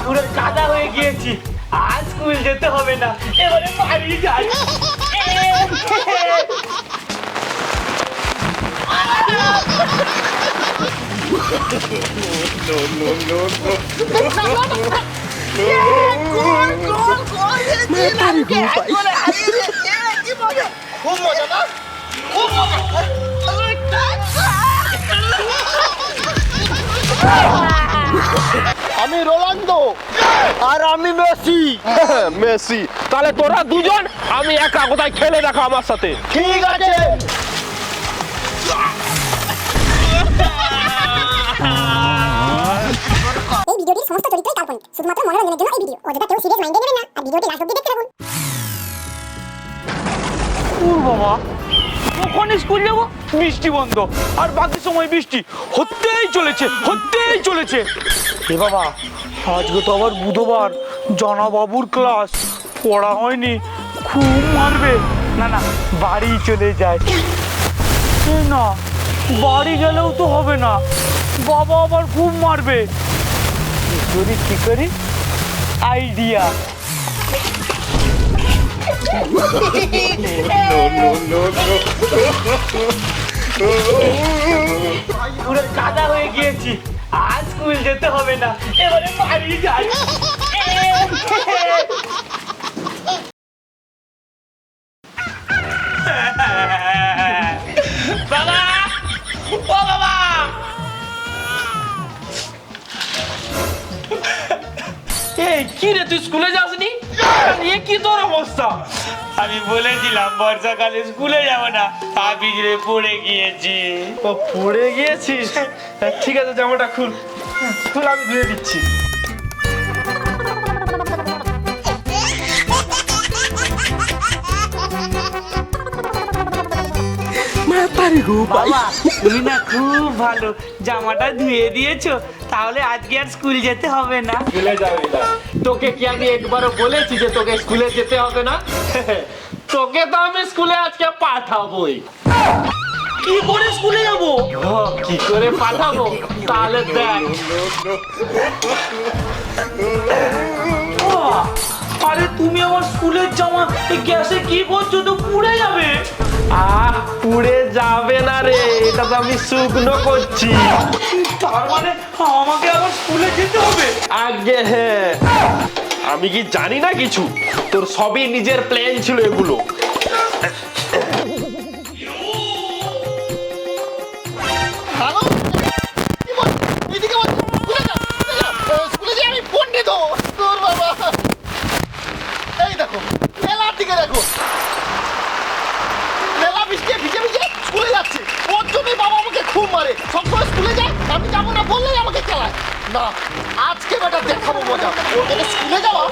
পুরো কাদা হয়ে গিয়েছি, আজ স্কুল যেতে হবে না, এবারে বাড়ি যাই। খুব মজা না, খুব মজা। আমি রোনাল্ডো আর আমি মেসি। মেসি, তাহলে তোরা দুজন, আমি একা, কোথায় খেলে দেখা আমার সাথে। ঠিক আছে। এই ভিডিওটির সমস্ত চরিত্রই কাল্পনিক, শুধুমাত্র মনোরঞ্জনের জন্য এই ভিডিও। অযথা কেউ সিরিয়াস মাইন্ডে নেবেন না আর ভিডিওটি লাস্ট অবধি দেখতে থাকুন। বাবা, কখন স্কুল যাবো? বৃষ্টি বন্ধ, আর বাকি সময় বৃষ্টি হতেই চলেছে। এ বাবা, আজকে তো আবার বুধবার, জনাবাবুর ক্লাস, পড়া হয়নি, খুব মারবে। না, বাড়ি চলে যায়। না, বাড়ি গেলেও তো হবে না, বাবা আবার খুব মারবে। কি করি আইডিয়া। পুরো কাদা হয়ে গিয়েছি, আজ স্কুল যেতে হবে না, এবারে বাড়ি যাই। বাবা, ও বাবা, এই কি রে, তুই স্কুলে যাসনি? এ কি তোর অবস্থা? আমি বলেছিলাম বর্ষাকালে স্কুলে যাব না, বিজড়ে পড়ে গিয়েছি। ও পড়ে গিয়েছিস? ঠিক আছে, জামাটা খুল, আমি ধুয়ে দিচ্ছি। বাবা, তুমি না খুব ভালো, জামাটা ধুয়ে দিয়েছো, তাহলে আজকে আর স্কুল যেতে হবে না। স্কুলে যাবি না? তোকে কি আমি একবারও বলেছি যে তোকে স্কুলে যেতে হবে না? তোকে তো আমি স্কুলে আজকে পাঠাবোই। কি করে স্কুলে যাবো? কি করে পাঠাবো তাহলে দেখ। আরে তুমি আমার স্কুলের জামা গ্যাসে কি করছো, তো পুড়ে যাবে। পুড়ে যাবে না রে, এটা তো আমি শুকনো করছি। তার মানে আমাকে আবার স্কুলে যেতে হবে? আগে হ্যাঁ, আমি কি জানি না কিছু? তোর সবই নিজের প্ল্যান ছিল এগুলো। স্কুলে যে আমি পণ্ডিত, তোর বাবা। এই দেখো, মেলার দিকে দেখো, মেলা বৃষ্টি ভিজে স্কুলে যাচ্ছে। ওর জন্যই বাবা আমাকে খুব মারে, সবসময় স্কুলে যায়, আমি যাবো না বললেই আমাকে খেলায়। না, আজকে বেটা দেখাবো মজা। ওর গেলে স্কুলে যাওয়া।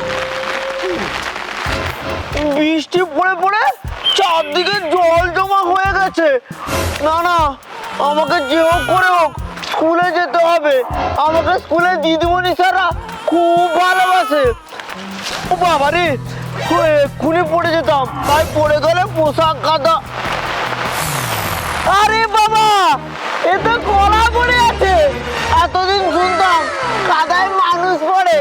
বৃষ্টি পড়ে চারদিকে জল জমা হয়ে গেছে। না, আমাকে যে হোক করে হোক স্কুলে যেতে হবে। আমাকে স্কুলে দিদিমণি স্যাররা খুব ভালোবাসে। ও বাবা রে, এক্ষুনি পড়ে যেতাম, তাই পড়ে গেলে পোশাক কাদা। আরে বাবা, এতে কলা পড়ে আছে। এতদিন শুনতাম কাদায় মানুষ পড়ে,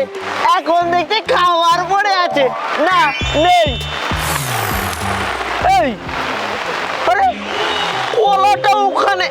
এখন দেখতে খাবার পড়ে আছে। না, নেই। এই, আরে কলাটা ওখানে।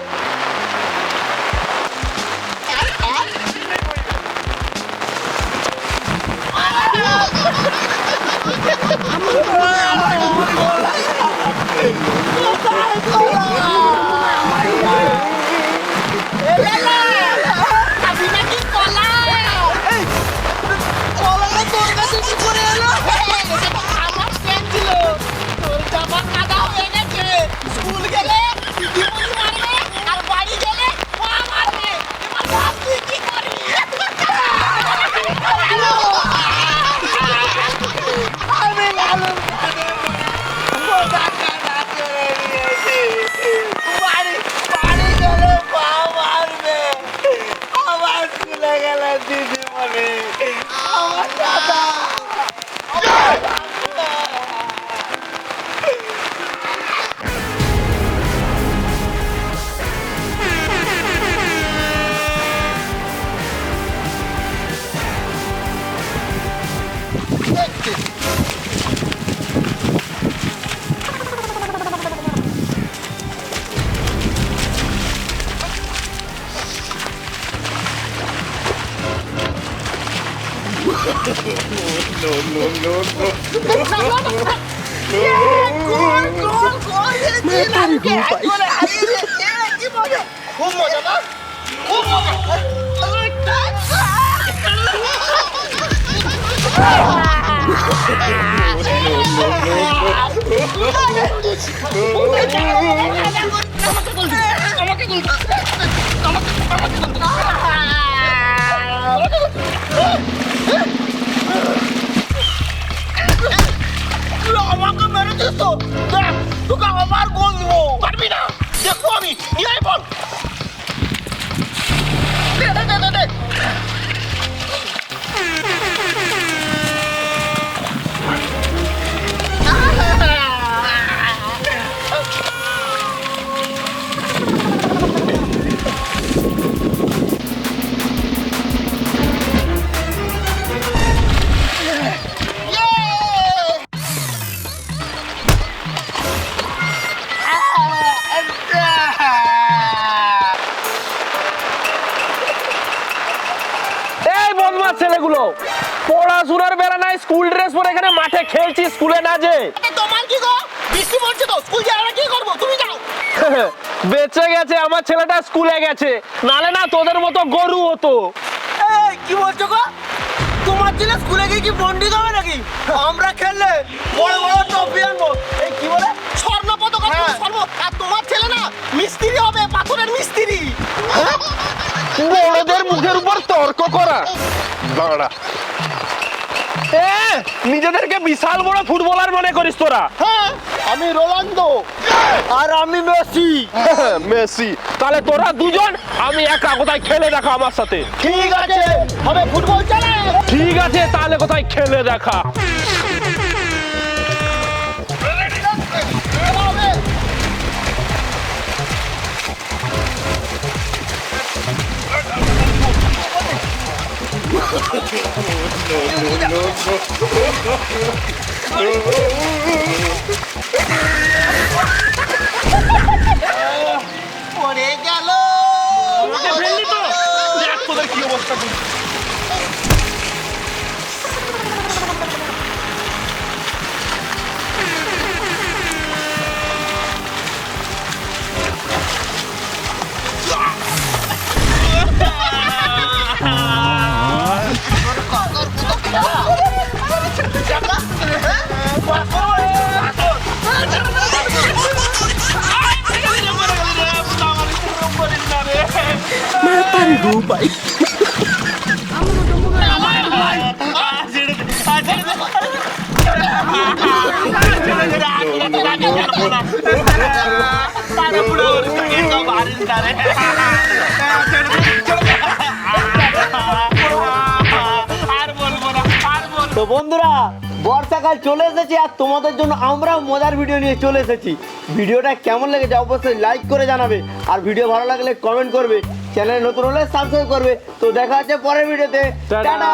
খুব মজা না খুব মজা আমাকে মেরেছিস তো দেখ তোকে আবার গোল দেবো পারবি না দেখবো আমি নিয়ে আয় বল দে দে দে দে এই বদমাস ছেলেগুলো, পড়াশোনার বেলা নাই, স্কুল ড্রেস পরে এখানে মাঠে খেলছি, স্কুলে না যে। তোমার কি গো বৃষ্টি পড়ছে তো স্কুল যাওয়া কি করবো তুমি যাও বেঁচে গেছে আমার ছেলেটা, স্কুলে গেছে, নালে না তোদের মতো গরু হতো। কি বলছো গো? তোমার ছেলে স্কুলে গিয়ে কি পণ্ডিত হবে নাকি? আমরা খেললে বড় বড় ট্রফি আনবো। এই কি বলে? স্বর্ণ পদক স্বর্ণ আর তোমার ছেলে না মিস্ত্রি হবে পাথরের মিস্ত্রি বড়দের মুখের উপর তর্ক করা দাঁড়া। নিজেদেরকে বিশাল বড় ফুটবলার মনে করিস তোরা? হ্যাঁ আমি রোনাল্ডো আর আমি মেসি। মেসি? তাহলে তোরা দুজন, আমি একা, কোথায় খেলে দেখা আমার সাথে। ঠিক আছে হবে ফুটবল চলে ঠিক আছে, তাহলে কোথায় খেলে দেখা। হবে পড়ে গেল তোদের কি অবস্থা করছিস? তো বন্ধুরা, বর্ষাকাল চলে এসেছে আর তোমাদের জন্য আমরাও মজার ভিডিও নিয়ে চলে এসেছি। ভিডিওটা কেমন লেগেছে অবশ্যই লাইক করে জানাবে, আর ভিডিও ভালো লাগলে কমেন্ট করবে, চ্যানেল নতুন হলে সাবস্ক্রাইব করবে। তো দেখা হচ্ছে পরের ভিডিওতে। টাটা।